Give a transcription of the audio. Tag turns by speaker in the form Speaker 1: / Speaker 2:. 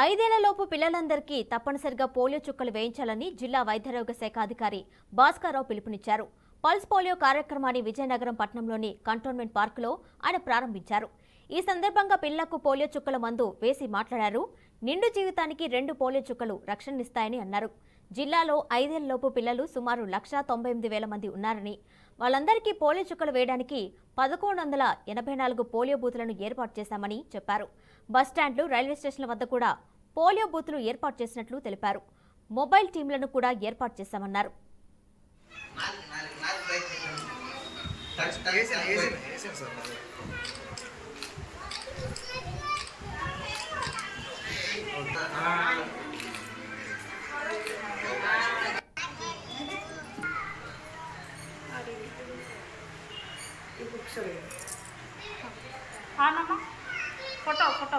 Speaker 1: ఐదేళ్లలోపు పిల్లలందరికీ తప్పనిసరిగా పోలియో చుక్కలు వేయించాలని జిల్లా వైద్యారోగ్య శాఖ అధికారి భాస్కర్రావు పిలుపునిచ్చారు. పల్స్ పోలియో కార్యక్రమాన్ని విజయనగరం పట్టణంలోని కంటోన్మెంట్ పార్కులో ఆయన ప్రారంభించారు. ఈ సందర్భంగా పిల్లలకు పోలియో చుక్కల మందు వేసి మాట్లాడారు. నిండు జీవితానికి 2 పోలియో చుక్కలు రక్షణనిస్తాయని అన్నారు. జిల్లాలో 5 ఏళ్లలోపు పిల్లలు సుమారు 1,98,000 మంది ఉన్నారని, వాళ్ళందరికీ పోలియో చుక్కలు వేయడానికి 1184 పోలియో బూతులను ఏర్పాటు చేశామని చెప్పారు. బస్టాండ్లు, రైల్వే స్టేషన్ల వద్ద కూడా పోలియో బూతులు ఏర్పాటు చేసినట్లు తెలిపారు. మొబైల్ టీంలను కూడా ఏర్పాటు చేశామన్నారు.
Speaker 2: हाँ ना फोटो फोटो